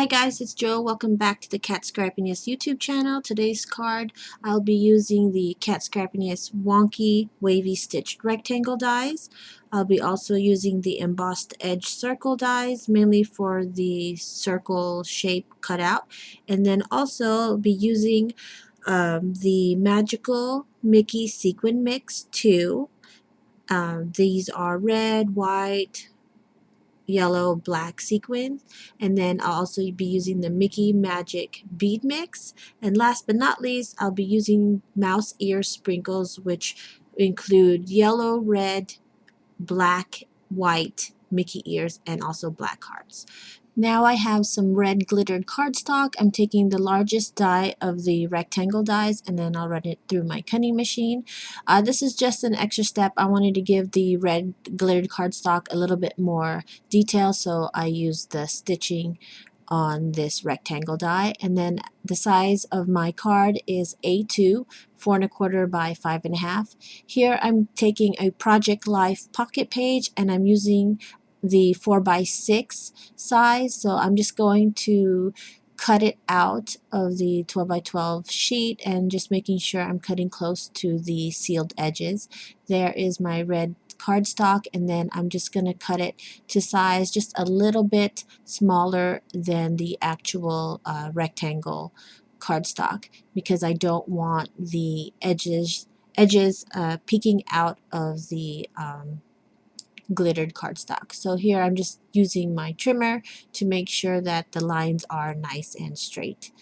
Hi guys, it's Joe. Welcome back to the Cat Scrappiness YouTube channel. Today's card, I'll be using the Cat Scrappiness Wonky Wavy Stitched Rectangle dies. I'll be also using the Embossed Edge Circle dies, mainly for the circle shape cutout. And then also I'll be using the Magical Mickey Sequin Mix 2. These are red, white, yellow, black sequins, and then I'll also be using the Mickey Magic Bead Mix, and last but not least I'll be using Mousae Ear Sprinkles, which include yellow, red, black, white Mickey ears, and also black hearts. Now I have some red glittered cardstock. I'm taking the largest die of the rectangle dies and then I'll run it through my cutting machine. This is just an extra step. I wanted to give the red glittered cardstock a little bit more detail, so I used the stitching on this rectangle die. And then the size of my card is A2, 4 1/4 by 5 1/2. Here I'm taking a Project Life pocket page and I'm using the 4 by 6 size, so I'm just going to cut it out of the 12 by 12 sheet and just making sure I'm cutting close to the sealed edges. There is my red cardstock, and then I'm just going to cut it to size just a little bit smaller than the actual rectangle cardstock, because I don't want the edges peeking out of the glittered cardstock. So here I'm just using my trimmer to make sure that the lines are nice and straight.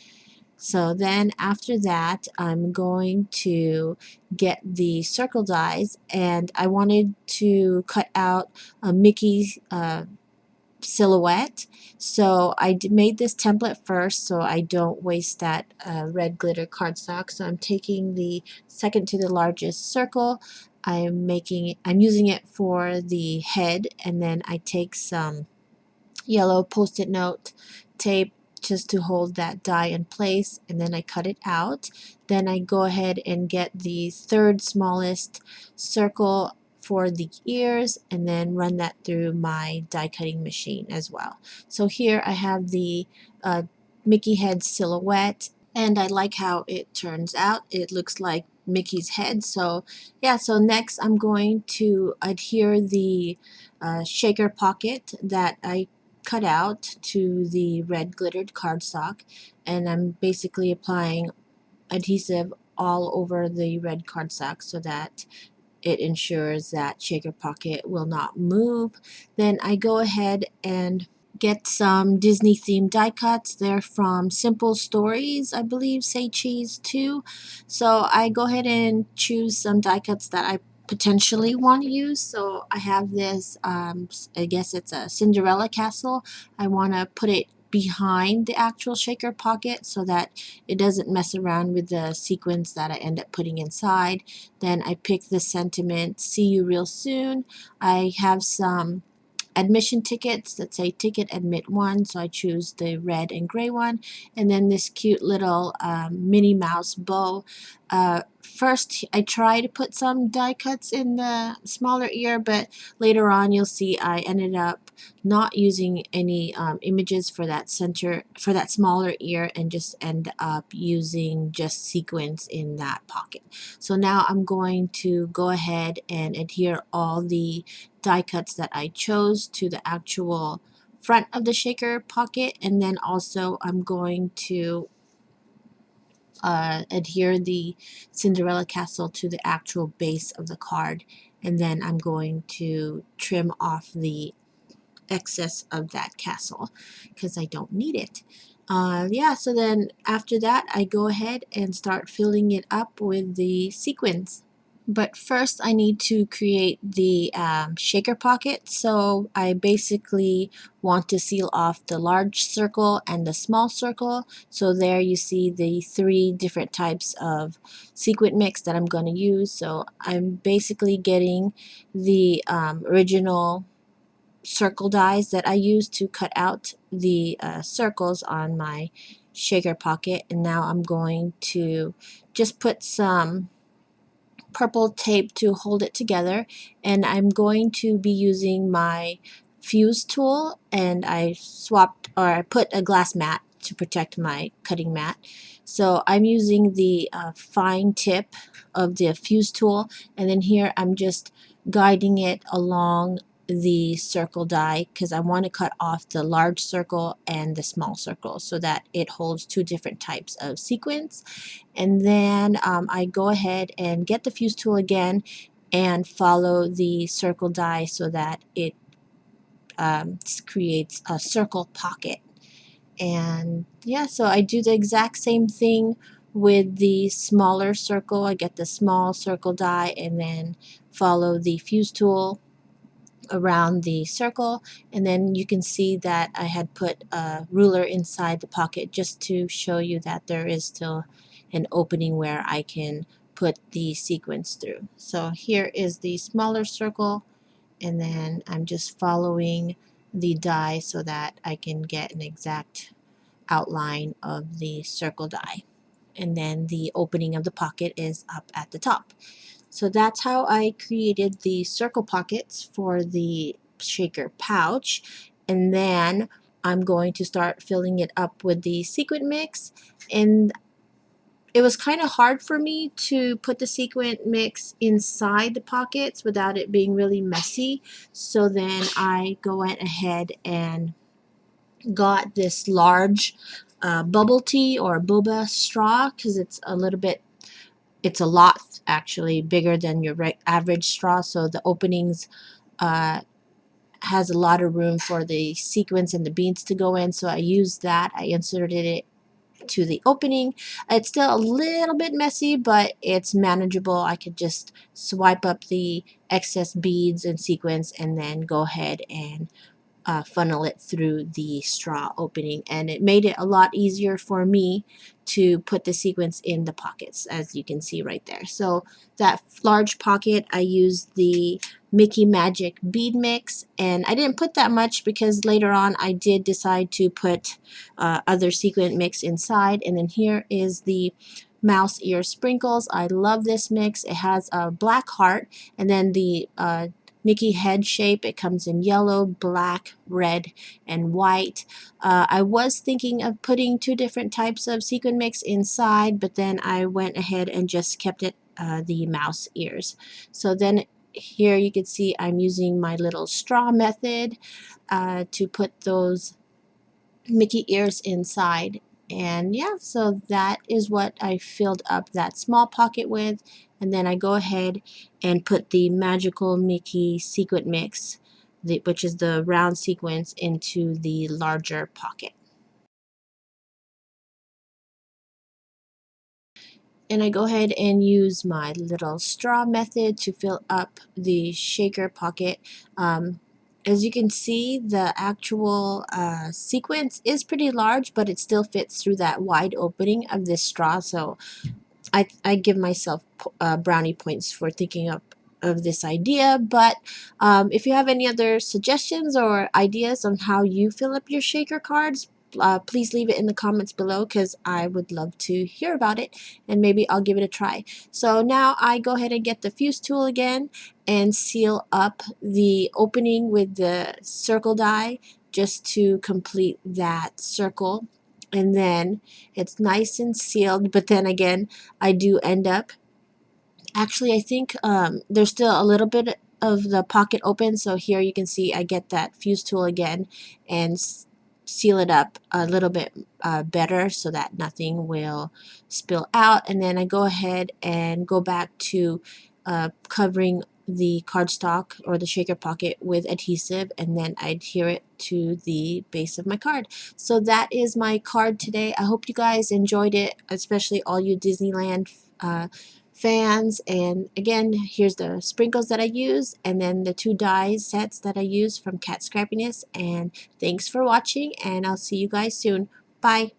So then after that I'm going to get the circle dies, and I wanted to cut out a Mickey silhouette, so I made this template first so I don't waste that red glitter cardstock. So I'm taking the second to the largest circle, I'm using it for the head, and then I take some yellow post-it note tape just to hold that die in place, and then I cut it out. Then I go ahead and get the third smallest circle for the ears and then run that through my die cutting machine as well. So here I have the Mickey head silhouette, and I like how it turns out. It looks like Mickey's head. So yeah, so next I'm going to adhere the shaker pocket that I cut out to the red glittered cardstock, and I'm basically applying adhesive all over the red cardstock so that it ensures that shaker pocket will not move. Then I go ahead and get some Disney themed die cuts. They're from Simple Stories, I believe, say cheese too. So I go ahead and choose some die cuts that I potentially want to use. So I have this, I guess it's a Cinderella castle. I want to put it behind the actual shaker pocket so that it doesn't mess around with the sequins that I end up putting inside. Then I pick the sentiment, see you real soon. I have some admission tickets that say ticket admit 1, so I choose the red and gray one, and then this cute little Minnie Mouse bow. First I try to put some die cuts in the smaller ear, but later on you'll see I ended up not using any images for that smaller ear, and just end up using just sequins in that pocket. So now I'm going to go ahead and adhere all the die cuts that I chose to the actual front of the shaker pocket, and then also I'm going to adhere the Cinderella castle to the actual base of the card, and then I'm going to trim off the excess of that castle because I don't need it. Yeah, so then after that I go ahead and start filling it up with the sequins. But first I need to create the shaker pocket, so I basically want to seal off the large circle and the small circle. So there you see the 3 different types of sequin mix that I'm going to use. So I'm basically getting the original circle dies that I used to cut out the circles on my shaker pocket, and now I'm going to just put some purple tape to hold it together, and I'm going to be using my fuse tool, and I put a glass mat to protect my cutting mat. So I'm using the fine tip of the fuse tool, and then here I'm just guiding it along the circle die because I want to cut off the large circle and the small circle so that it holds two different types of sequins. And then I go ahead and get the fuse tool again and follow the circle die so that it creates a circle pocket. And yeah, so I do the exact same thing with the smaller circle. I get the small circle die and then follow the fuse tool around the circle, and then you can see that I had put a ruler inside the pocket just to show you that there is still an opening where I can put the sequins through. So here is the smaller circle, and then I'm just following the die so that I can get an exact outline of the circle die, and then the opening of the pocket is up at the top. So that's how I created the circle pockets for the shaker pouch. And then I'm going to start filling it up with the sequin mix. And it was kind of hard for me to put the sequin mix inside the pockets without it being really messy. So then I went ahead and got this large bubble tea or boba straw because it's a lot actually bigger than your average straw, so the openings uh, has a lot of room for the sequins and the beads to go in. So I used that. I inserted it to the opening. It's still a little bit messy, but it's manageable. I could just swipe up the excess beads and sequins and then go ahead and funnel it through the straw opening, and it made it a lot easier for me to put the sequins in the pockets, as you can see right there. So that large pocket, I used the Mickey Magic bead mix, and I didn't put that much because later on I did decide to put other sequin mix inside. And then here is the Mouse Ear Sprinkles. I love this mix. It has a black heart, and then the Mickey head shape. It comes in yellow, black, red, and white. I was thinking of putting two different types of sequin mix inside, but then I went ahead and just kept it the mouse ears. So then here you can see I'm using my little straw method to put those Mickey ears inside. And yeah, so that is what I filled up that small pocket with. And then I go ahead and put the magical Mickey sequin mix, which is the round sequins, into the larger pocket. And I go ahead and use my little straw method to fill up the shaker pocket. As you can see, the actual sequence is pretty large, but it still fits through that wide opening of this straw. So I give myself brownie points for thinking of this idea. But if you have any other suggestions or ideas on how you fill up your shaker cards, please leave it in the comments below because I would love to hear about it, and maybe I'll give it a try. So now I go ahead and get the fuse tool again and seal up the opening with the circle die just to complete that circle. And then it's nice and sealed, but then again I do end up, actually I think there's still a little bit of the pocket open, so here you can see I get that fuse tool again and seal it up a little bit better so that nothing will spill out. And then I go ahead and go back to covering the cardstock or the shaker pocket with adhesive, and then I adhere it to the base of my card. So that is my card today. I hope you guys enjoyed it, especially all you Disneyland fans. And again, here's the sprinkles that I use, and then the two die sets that I use from Scrappiness. And thanks for watching, and I'll see you guys soon. Bye.